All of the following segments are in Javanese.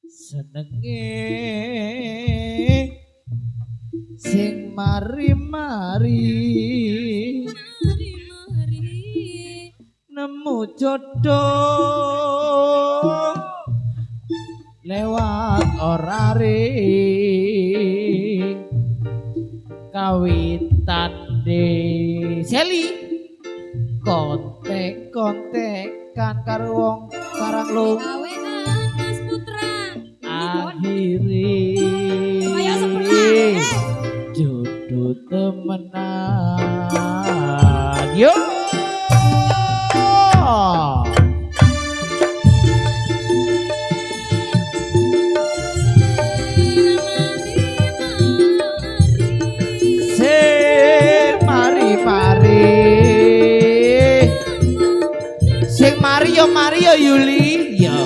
senenge sing mari-mari nemu jodoh lewat orare kawitan de Seli kontek-kontekan karo wong Karang Lung akhiri jodoh temenan yo Mario Yuli yo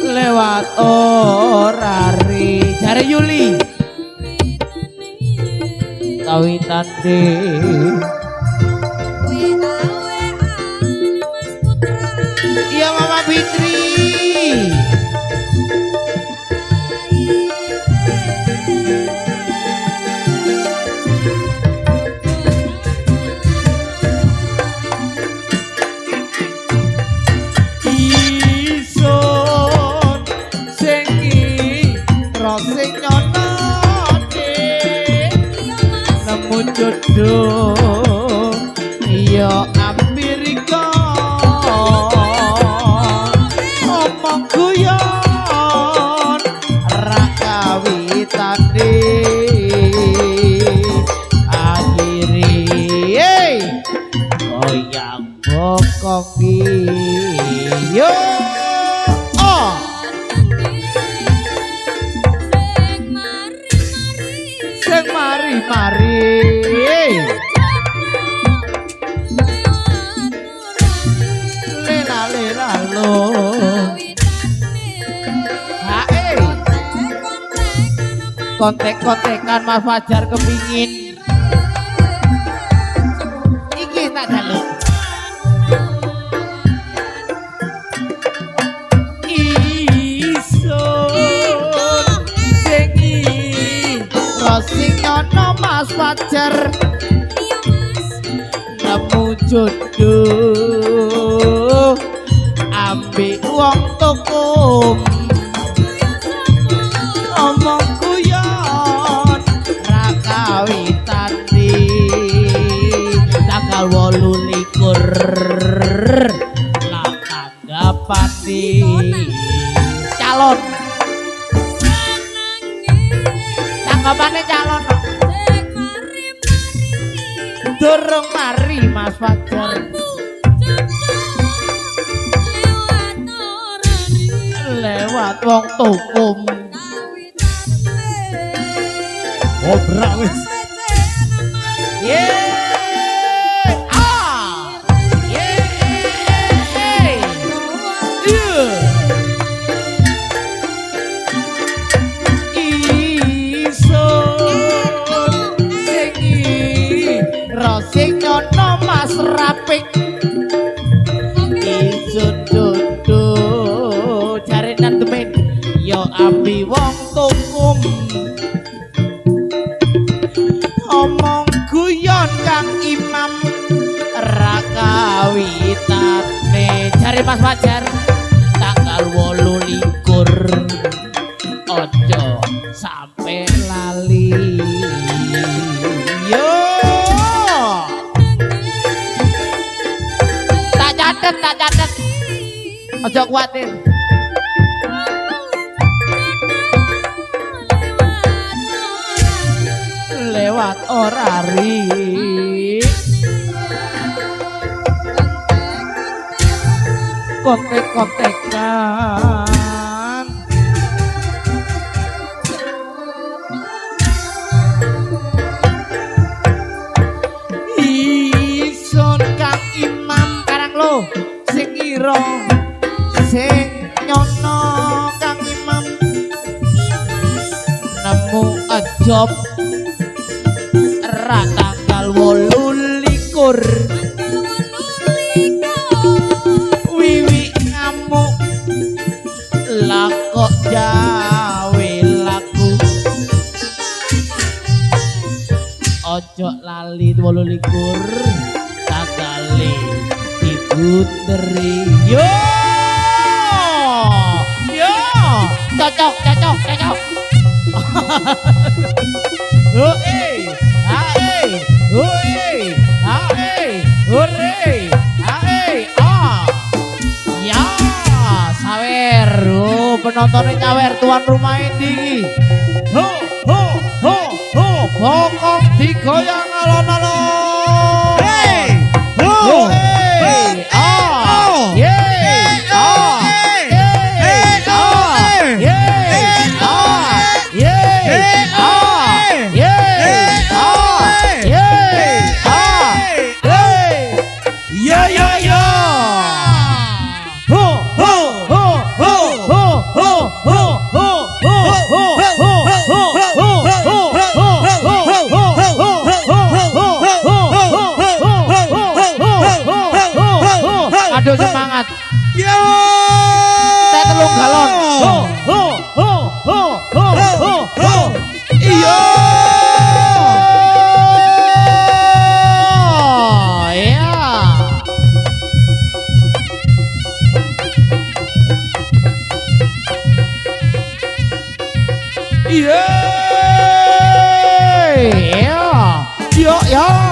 lewat orari jare Yuli kawitan de iya Mama Fitri jodoh iya Amerika omong guyon ra kawitane akhiri goyang bokong yo sing mari-mari lera lo kontek-kontekan Mas Fajar kepingin iki tak jaluk sing ono Mas Fajar nemu jodoh ambek wong tukum omong guyon ra kawitan di tanggal 28 lah tanggapan di calon tanggapannya calon durung mari Mas Fajar lewat wong tukum obrak wis sing nyono Mas Rapik isun dodo jare nantemen yo ambi wong tukum omong guyon Kang Imam ra kawitane jare Mas Fajar tanggal 28 ojo sampe lali yo tak catet ojo kuatir lewat orari kontek-kontekan ison Kang Imam Karanglo sing ira sing nyono Kang Imam nemu job ra tanggal 28 kali 28 kali dibuteri yo cocok hei hei hore ya sawer penontonnya nyawer tuan rumah ini pokok digoyang alon-alon aduh semangat yo teh telung galon iya iya yo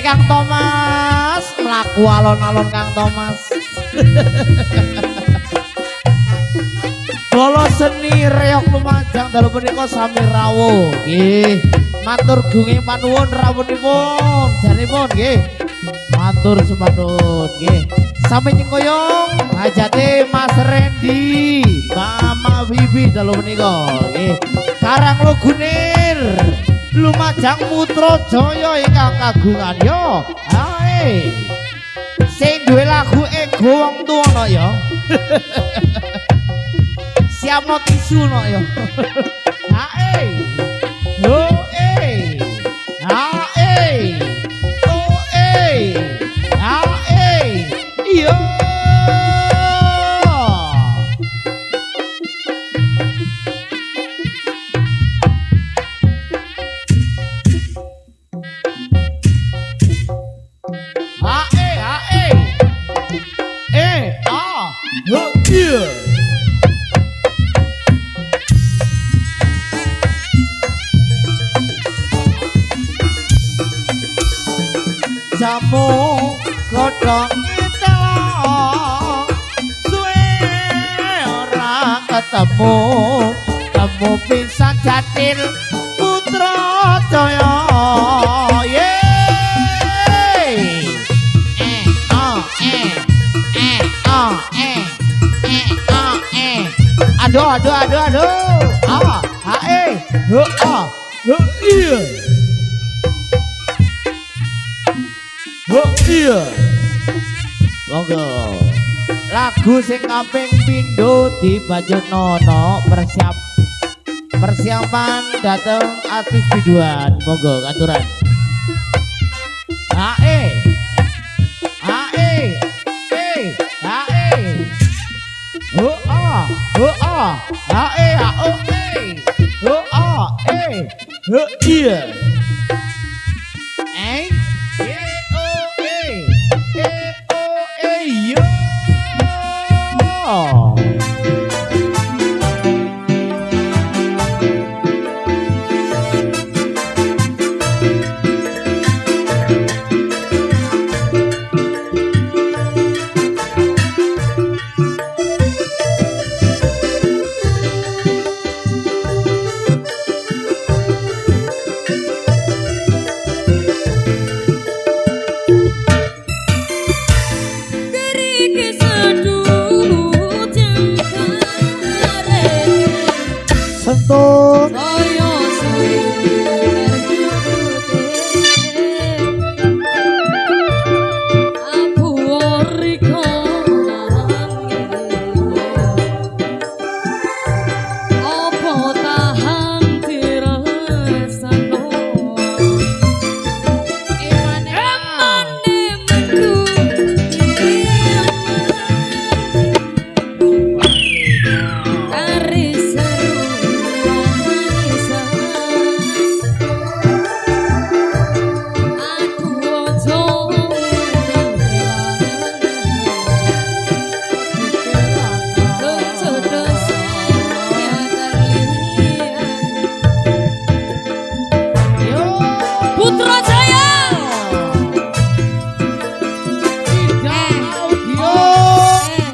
Kang Thomas melaku alon-alon Kang Thomas bolo seni reok lumajang dalu punika sami rawuh nggih matur gunging panuwun rawuhipun janipun nggih matur semanut nggih sampe nyengkoyong hajate Mas Randy Mama Bibi dalu punika nggih karang lugunir Lumajang Putra Jaya ingkang kagungan yo. Hae. Sing duwe lagu ego wong tuwa yo. Siapno tisu no yo. Hae. Yo hae. Oh hae. Yo. Jamu godhong itu suwe ora ketemu temu pisan Jatil Putra Jaya aduh iya monggo lagu sing kaping pindho dibajutnono persiapan dateng artis biduan monggo aturan iya sentuh saya suwi aku riko apa tahan dirasano emane metu kari seru manisan aku ojo Putra Jaya.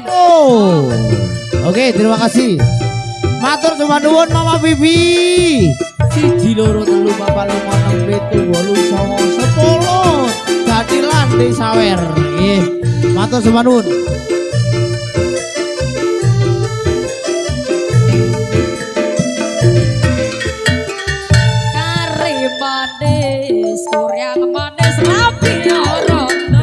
Oh. Oke, terima kasih. Matur sembah nuwun Mama Bibi. 1 2 3 4 5 6 7 8 9 10. Dadi lande sawer. Nggih. Matur sembah nuwun. Kari manis, kuryang manis, rapi orangna.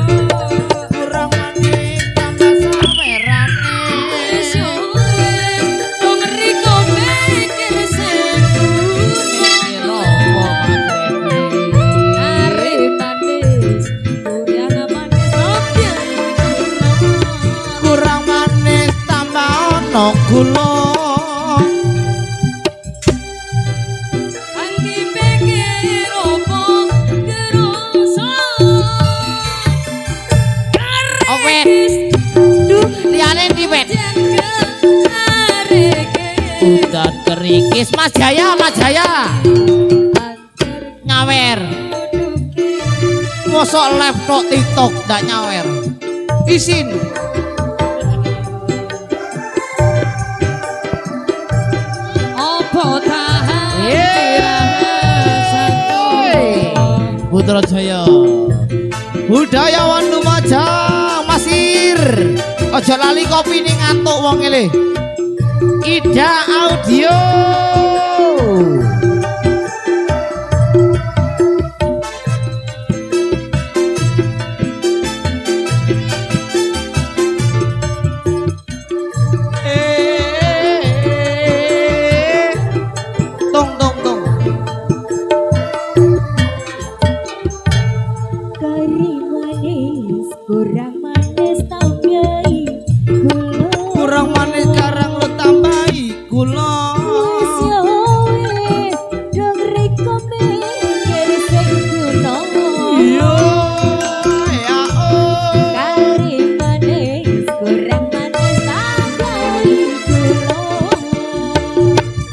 Kurang manis tambah sawerane. Syukur, dong riko mikir sempurna. Kari manis, kuryang manis, rapi orangna. Kurang manis tambah ono gula. Anggi pikir opo kerasa. Oke. Liyane ndi, Wet? Udan kerikis Mas Jaya, Mas Jaya. Nyawer. Mosok live tok TikTok ndak nyawer. Isin. Opo tahan Putra Jaya. Budayawan Lumajang Masir. Aja lali kopi ning ngantuk wong ele. Ida Audio. Tong tong tong. Kari manis, kurang manis tambahi gula. Kurang manis karang lo tambahi gula. Wis dong riko mikir sing guna. Yo ya oh. Kari manis, kurang manis tambahi gula.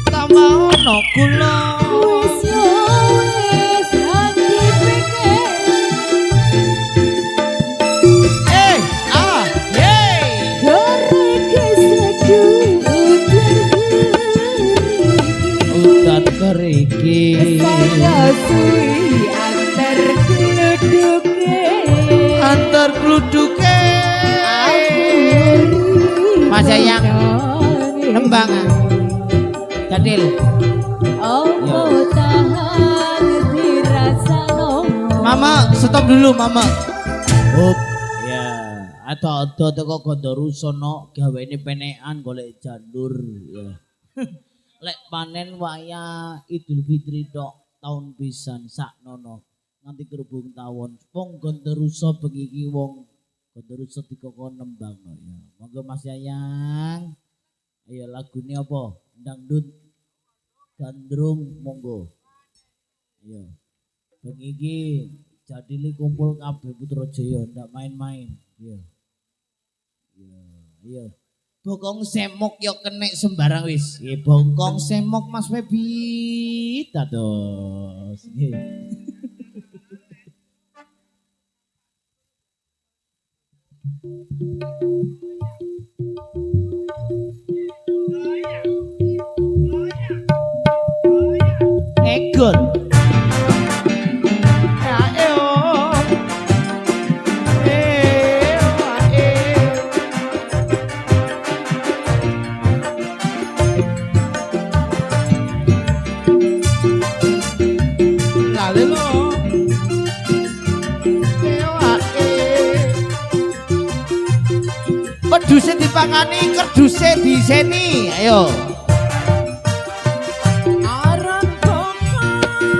Tambah ono gula. Wis hati pikir. Udan kerikis. Saya suwi Antar kluduke. Mas Jayang. Nembang. Dadil. Oh tahan dirasano. Mama, stop dulu Mama. Hop. Ya, ada teko Gondorusono gawene penekan golek jandur ya. Lek panen waya Idul Fitri tok taun pisan saknono nganti kerubung tawon. Wong Gondoruso bengi iki wong Gondoruso dikokon nembangno ya. Monggo Mas Yayang. Ayo lagune apa? Dangdut Gandrung monggo. Iya. Bengi iki jadile kumpul kabeh Putra Jaya ndak main-main. Iya. Iya, iya. Bokong semok yo kenek sembarang wis. Nggih, bokong semok Mas Febi. Dados. Nggih. Egon. kerduse dipangani, kerduse diseni. Ayo. Aran kok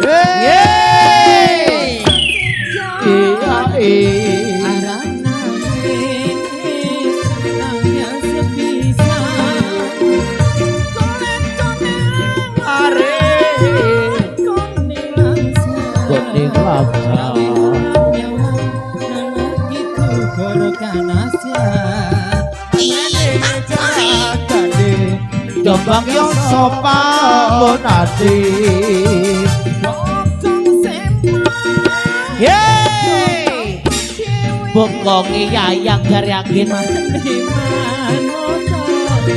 Yeay. aran nangis nangis sepisan Are kone langsa Goding laksa Jombang yo sopan ati Yeay Bokongi yayang dari angin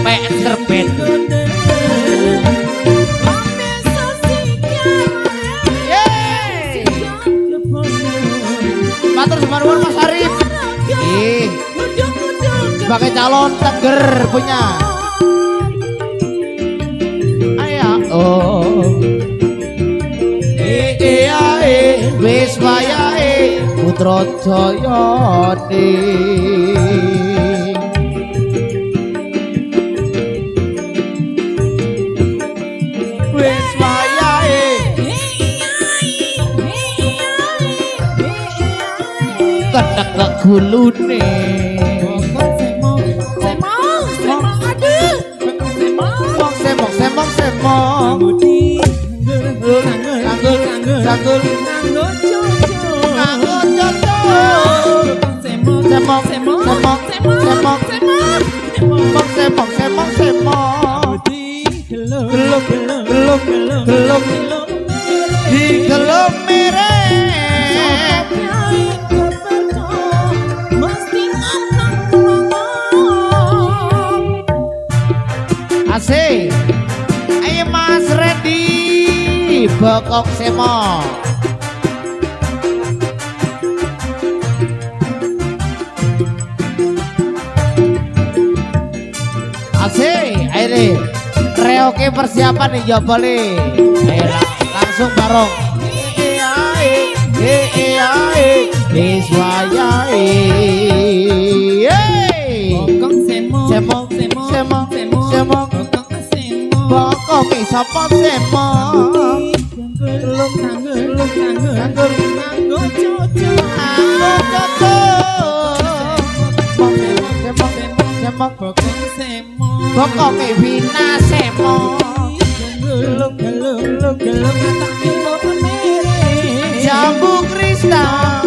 Mek serbet Yeay Matur semaruan Mas Arif sebagai calon Teger punya oh wis wayahe putra Jayane wis wayahe ketek kegulune semong sanggul di gelem asik ayo Mas Randy bokok semong asik ayo reoke persiapan nih jabali ayo langsung bareng wis wayahe semong bokong sapa semong bokong Vina semong jambu kristal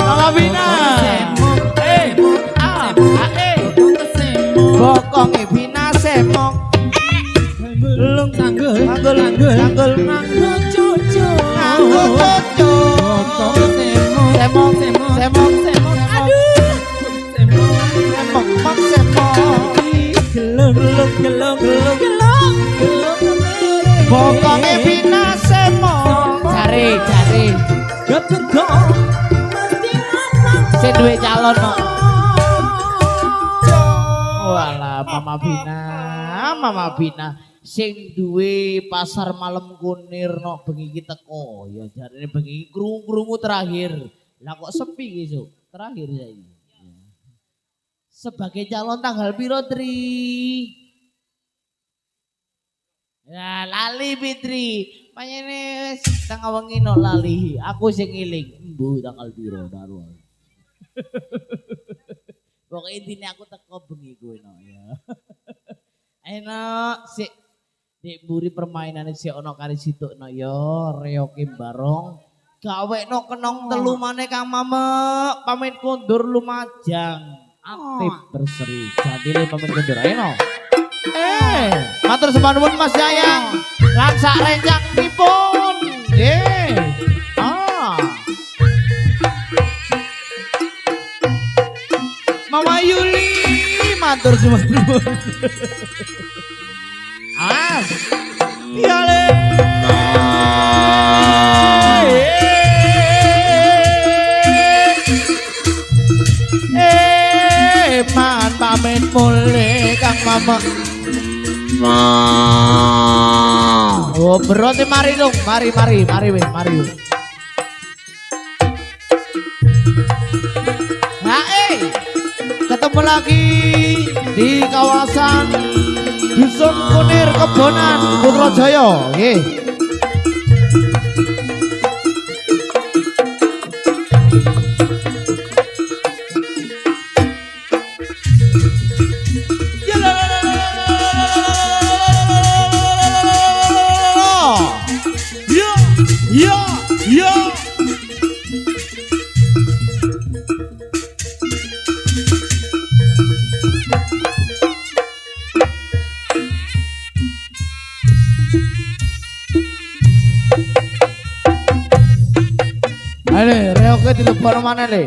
Mama Vina bokong Vina semong sanggul bokong Vina semong cari sing duwe calon no. Walah Mama Vina sing duwe pasar malam kunir no bengi iki teko ya jarine bengi krungu terakhir. Lah kok sepi iki terakhir saiki. Sebagai calon tanggal piro Tri? Ya lali Fitri. Panyene wis tengah wengi no lali. Aku sing ngiling embu tanggal piro baru. Pokoknya intinya aku teko bengi kowe no ya. Enak sik Dek mburi permainane sik ana kari situkno ya reoke barong. Gawekno kenong telu maneh Kang Mamek. Pamit kondur lumajang. Aktif berseri. Jadile pamit kondur ayo no. Matur sembah nuwun Mas Yayang. Lan sak renjang pipun. Mama Yuli matur sembah nuwun. As. Yale. Man pamit mulih Kang Mamek. Oh berarti mari dong, mari. ketemu lagi di kawasan Dusun Kunir Kebonan Putrajaya nggih. Ya, ya. Ayo, reoke dilebokno maneh le.